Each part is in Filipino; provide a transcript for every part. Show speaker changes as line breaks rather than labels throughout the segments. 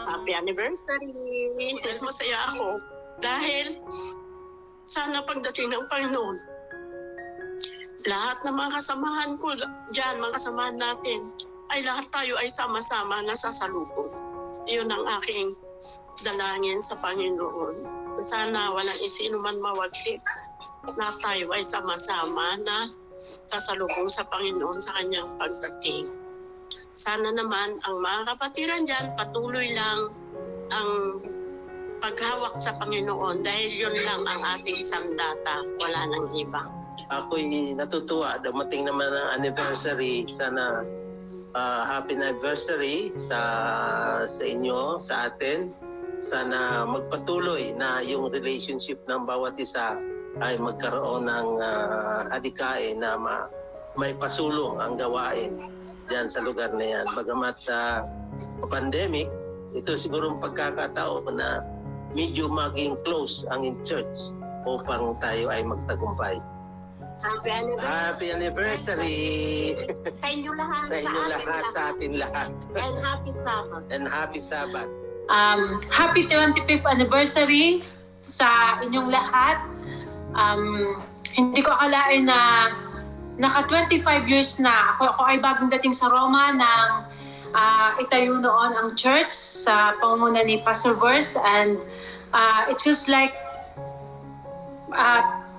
Happy anniversary! Dahil masaya ako. Dahil sana pagdating ng Panginoon, lahat ng mga kasamahan ko dyan, mga kasamahan natin, ay lahat tayo ay sama-sama na sasalubong. Yun ang aking dalangin sa Panginoon. Sana walang isinuman mawaglit na tayo ay sama-sama na sasalubong sa Panginoon sa kanyang pagdating. Sana naman ang mga kapatiran dyan, patuloy lang ang paghawak sa Panginoon dahil yun lang ang ating sandata, wala nang iba.
Ako'y natutuwa, dumating naman ang anniversary. Sana happy anniversary sa inyo, sa atin. Sana magpatuloy na yung relationship ng bawat isa ay magkaroon ng adikain na may pasulong ang gawain diyan sa lugar na yan. Bagamat sa pandemic, ito siguro ang pagkakataon na medyo maging close ang in church upang tayo ay magtagumpay.
Happy anniversary!
Happy anniversary!
Sa inyo lahat,
Sa inyo lahat, sa atin lahat.
And happy Sabbath!
And happy Sabbath!
Happy 25th anniversary sa inyong lahat. Hindi ko akalain na naka 25 years na. Ako ay bagong dating sa Roma nang itayo noon ang church sa pangunguna ni Pastor Verse, and it feels like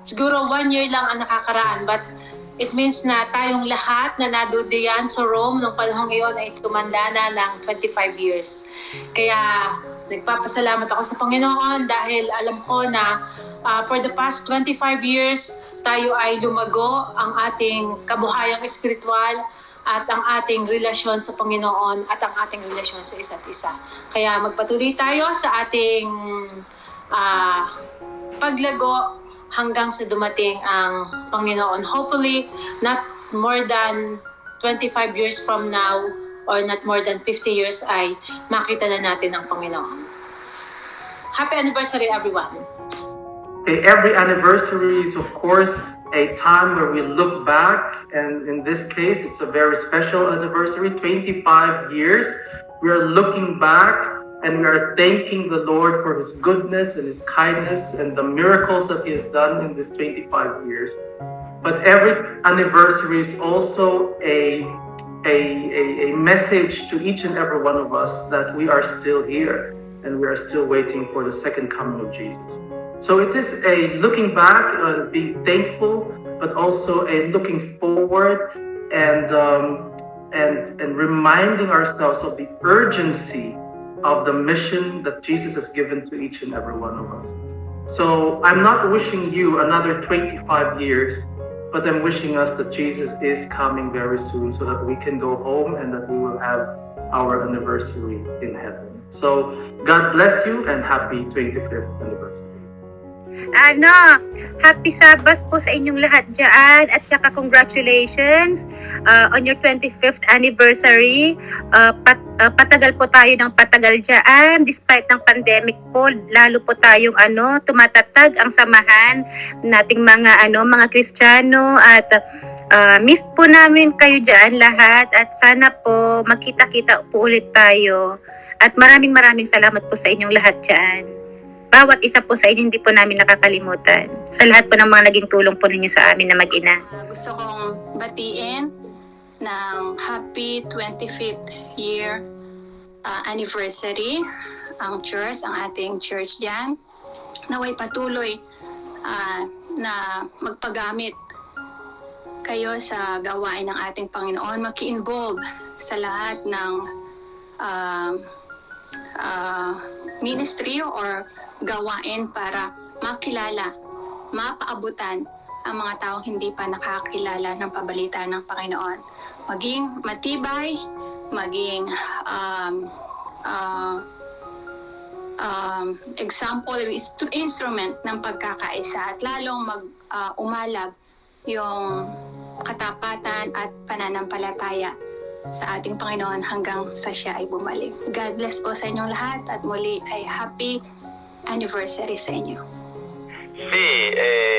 siguro 1 year lang ang nakakaraan, but it means na tayong lahat na nadudiyan sa Rome noong panahong iyon ay tumanda na ng 25 years. Kaya nagpapasalamat ako sa Panginoon dahil alam ko na for the past 25 years, tayo ay lumago ang ating kabuhayang espiritual at ang ating relasyon sa Panginoon at ang ating relasyon sa isa't isa. Kaya magpatuloy tayo sa ating paglago hanggang sa dumating ang Panginoon. Hopefully, not more than 25 years from now or not more than 50 years ay makita na natin ang Panginoon. Happy anniversary, everyone!
Okay, every anniversary is, of course, a time where we look back, and in this case, it's a very special anniversary, 25 years. We are looking back, and we are thanking the Lord for His goodness and His kindness and the miracles that He has done in this 25 years. But every anniversary is also a message to each and every one of us that we are still here, and we are still waiting for the second coming of Jesus. So it is a looking back, being thankful, but also a looking forward and reminding ourselves of the urgency of the mission that Jesus has given to each and every one of us. So I'm not wishing you another 25 years, but I'm wishing us that Jesus is coming very soon so that we can go home and that we will have our anniversary in heaven. So God bless you and happy 25th anniversary.
Happy Sabbath po sa inyong lahat dyan, at saka congratulations on your 25th anniversary. Patagal po tayo ng patagal dyan, despite ng pandemic po, lalo po tayong tumatatag ang samahan nating mga Kristiyano, at miss po namin kayo dyan lahat, at sana po magkita-kita po ulit tayo. At maraming salamat po sa inyong lahat dyan. Bawat isa po sa inyo, hindi po namin nakakalimutan. Sa lahat po ng mga naging tulong po ninyo sa amin na mag-ina.
Gusto kong batiin ng happy 25th year anniversary ang church, ang ating church dyan. Naway patuloy na magpagamit kayo sa gawain ng ating Panginoon. Maki-involve sa lahat ng ministry or gawain para makilala, mapaabutan ang mga taong hindi pa nakakilala ng pabalita ng Panginoon. Maging matibay, maging example, instrument ng pagkakaisa, at lalong umalag yung katapatan at pananampalataya sa ating Panginoon hanggang sa siya ay bumalik. God bless po sa inyong lahat, at muli ay happy anniversary sa inyo.
Sì,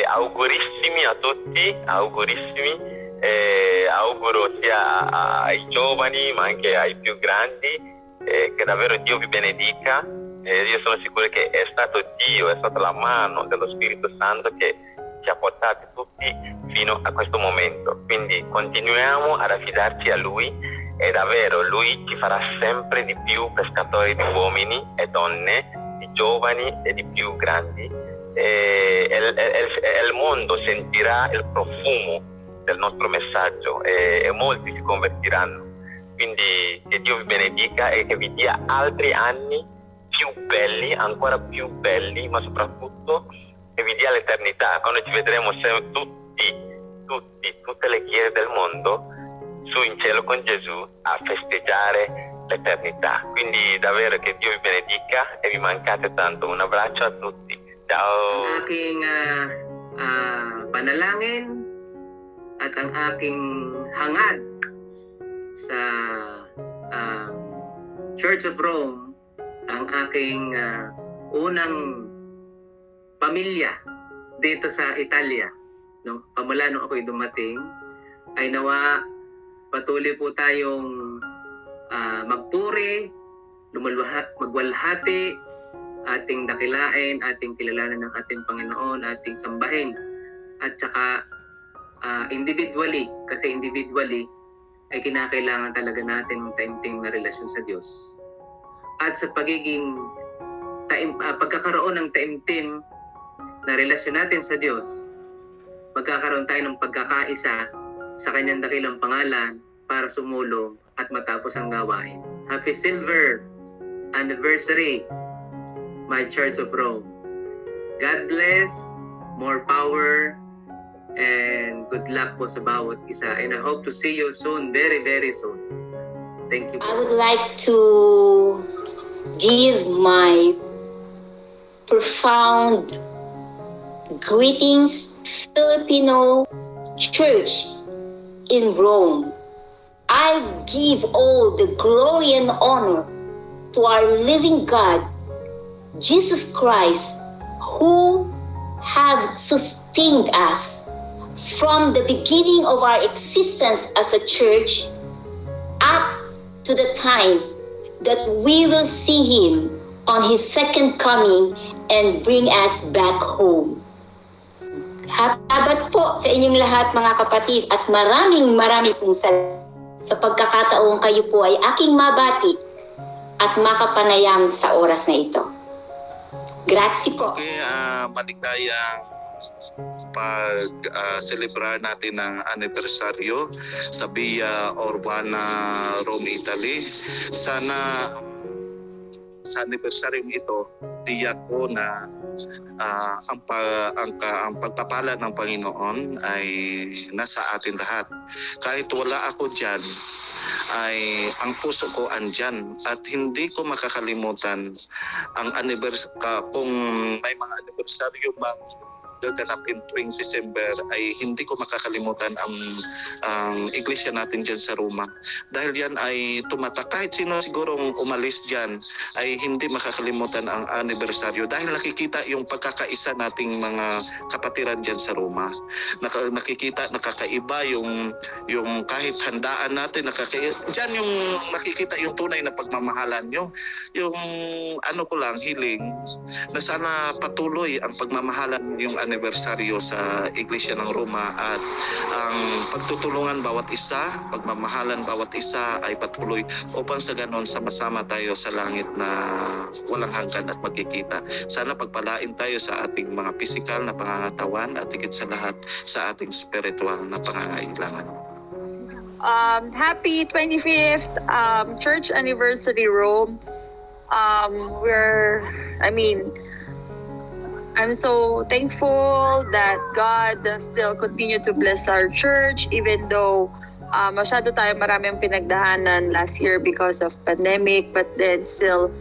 augurissimi a tutti, augurissimi, auguro sia ai giovani ma anche ai più grandi che davvero Dio vi benedica. Io sono sicuro che è stato Dio, è stata la mano dello Spirito Santo che ci ha portati tutti fino a questo momento. Quindi continuiamo ad affidarci a Lui e davvero Lui ci farà sempre di più pescatori di uomini e donne, di giovani e di più grandi. E il mondo sentirà il profumo del nostro messaggio e molti si convertiranno. Quindi che Dio vi benedica e che vi dia altri anni più belli, ancora più belli, ma soprattutto che vi dia l'eternità, quando ci vedremo tutte le chiese del mondo su in cielo con Gesù a festeggiare l'eternità. Quindi davvero che Dio vi benedica e vi mancate tanto. Un abbraccio a tutti. Ciao.
Ang aking panalangin at ang aking hangad sa Church of Rome, ang aking unang pamilya dito sa Italia, pamula nung ako'y dumating, ay nawa patuloy po tayong magpuri, magwalhati, ating dakilain, ating kilalanan ng ating Panginoon, ating sambahin. At saka individually, kasi individually ay kinakailangan talaga natin ng taimtim na relasyon sa Diyos. At sa pagkakaroon ng taimtim na relasyon natin sa Diyos, magkakaroon tayo ng pagkakaisa sa Kanyang dakilang pangalan para sumulong at matapos ang gawain. Happy Silver Anniversary, my Church of Rome. God bless, more power, and good luck po sa bawat isa. And I hope to see you soon, very, very soon. Thank you.
I would like to give my profound greetings, Filipino Church in Rome. I give all the glory and honor to our living God, Jesus Christ, who have sustained us from the beginning of our existence as a church up to the time that we will see Him on His second coming and bring us back home. Habat po sa inyong lahat mga kapatid at maraming pong salamat sa pagkakataong kayo po ay aking mabati at makapanayam sa oras na ito. Grazie po.
Okay, maligayang pag-celebrar natin ang anibersaryo sa Via Urbana, Rome, Italy. Sana sa anibersaryong ito, tiyak ko na ang pagpapala ng Panginoon ay nasa atin lahat. Kahit wala ako dyan, ay ang puso ko andyan at hindi ko makakalimutan ang kung may mga anibersaryo bang gaganapin tuwing December ay hindi ko makakalimutan ang iglesia natin dyan sa Roma. Dahil yan ay tumatak. Kahit sino sigurong umalis dyan ay hindi makakalimutan ang anibersaryo dahil nakikita yung pagkakaisa nating mga kapatiran dyan sa Roma. Nakikita, nakakaiba yung kahit handaan natin, dyan yung nakikita yung tunay na pagmamahalan. Yung ano ko lang, hiling na sana patuloy ang pagmamahalan yung anibersaryo sa Iglesia ng Roma at ang pagtutulungan bawat isa, pagmamahalan bawat isa ay patuloy upang sa ganon sama-sama tayo sa langit na walang hanggan at magkikita. Sana pagpalain tayo sa ating mga pisikal na pangangatawan at higit sa lahat sa ating spiritual na pangangailangan.
Happy 25th Church Anniversary Rome. I'm so thankful that God still continue to bless our church even though masyado tayo maraming pinagdahanan last year because of pandemic, but then still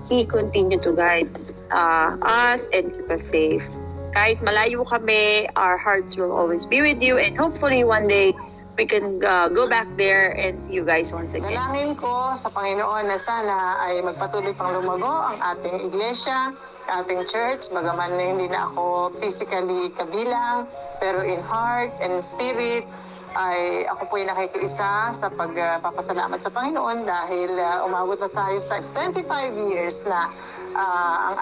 He continue to guide us and keep us safe. Kahit malayo kami, our hearts will always be with you and hopefully one day we can go back there and see you guys once again.
Dalangin ko sa Panginoon na sana ay magpatuloy pang lumago ang ating iglesia, ating church, bagaman na hindi na ako physically kabilang, pero in heart and spirit, ay ako po ay nakikiisa sa pagpapasalamat sa Panginoon dahil umabot na tayo sa 25 years na ang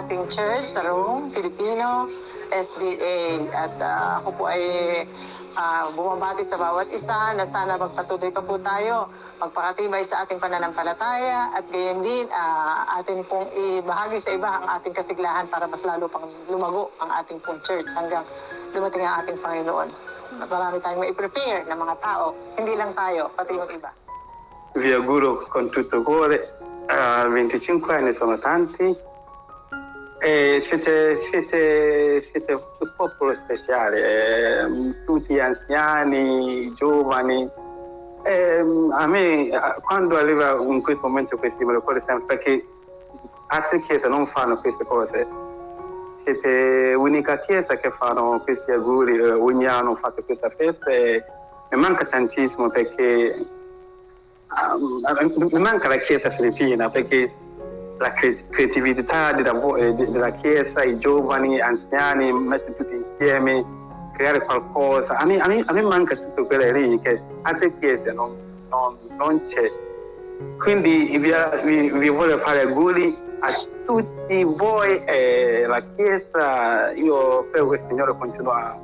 ating church sa Rome, Filipino, SDA. At ako po ay bumabati sa bawat isa na sana magpatuloy pa po tayo, magpakatibay sa ating pananampalataya at gayon din atin pong ibahagi sa iba ang ating kasiglahan para mas lalo pang lumago ang ating pong church hanggang dumating ang ating Panginoon. At marami tayong mai-prepare ng mga tao, hindi lang tayo, pati yung iba.
Vi auguro con tutto cuore, 25 anni sono tanti e siete un popolo speciale, tutti anziani, giovani. A me quando arriva in questo momento questi me lo ricordo sempre perché altre chiese non fanno queste cose. Siete l'unica chiesa che fanno questi auguri, ogni anno fate questa festa e mi manca tantissimo perché mi manca la chiesa filippina perché la creatività della chiesa, i giovani, anziani, mettere tutti insieme, creare qualcosa. A me manca tutto quello lì che altre chiese non c'è. Quindi vi voglio fare auguri a tutti voi e la Chiesa. Io prego che il Signore continua a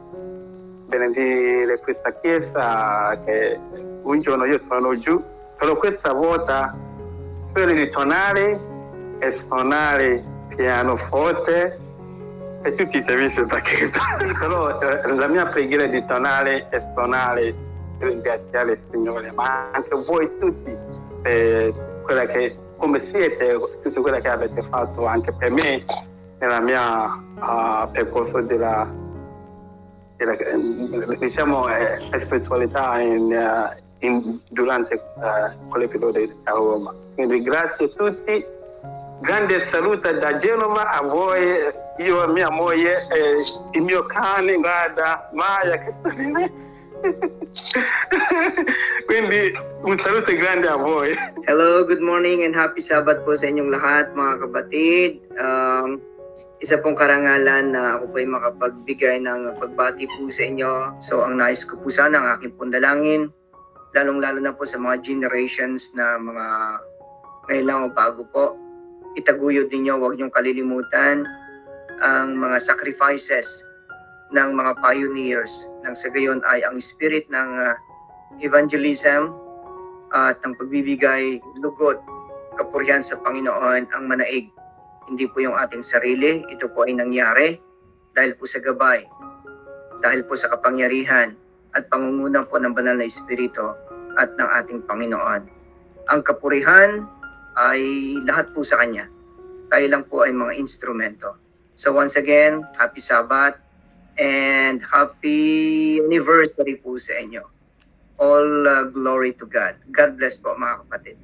benedire questa Chiesa, che un giorno io torno giù, però questa volta spero di tornare e suonare pianoforte e tutti i servizi della Chiesa. Però la mia preghiera è di tornare e suonare e ringraziare il Signore, ma anche voi tutti per quella che come siete, tutto quello che avete fatto anche per me nella mia percorso della diciamo spiritualità durante quell'episodio a Roma. Quindi grazie a tutti, grande saluto da Genova a voi, io e mia moglie, il mio cane, guarda, Maya che sta lì. Quindi un saluto grande a voi.
Hello, good morning and happy Sabbath po sa inyong lahat mga kabatid. Isa pong karangalan na ako po ay makapagbigay ng pagbati po sa inyo. So ang nais ko po sana ang aking pundalangin, lalong-lalo na po sa mga generations na mga ngayon lang o bago po. Itaguyod ninyo, huwag niyong kalilimutan ang mga sacrifices ng mga pioneers. Nang sa gayon ay ang spirit ng evangelism at ang pagbibigay lugod, kapurihan sa Panginoon ang manaig. Hindi po yung ating sarili, ito po ay nangyari dahil po sa gabay, dahil po sa kapangyarihan at pangunguna po ng banal na Espiritu at ng ating Panginoon. Ang kapurihan ay lahat po sa Kanya. Tayo lang po ay mga instrumento. So once again, happy Sabbath and happy anniversary po sa inyo. All glory to God. God bless po mga kapatid.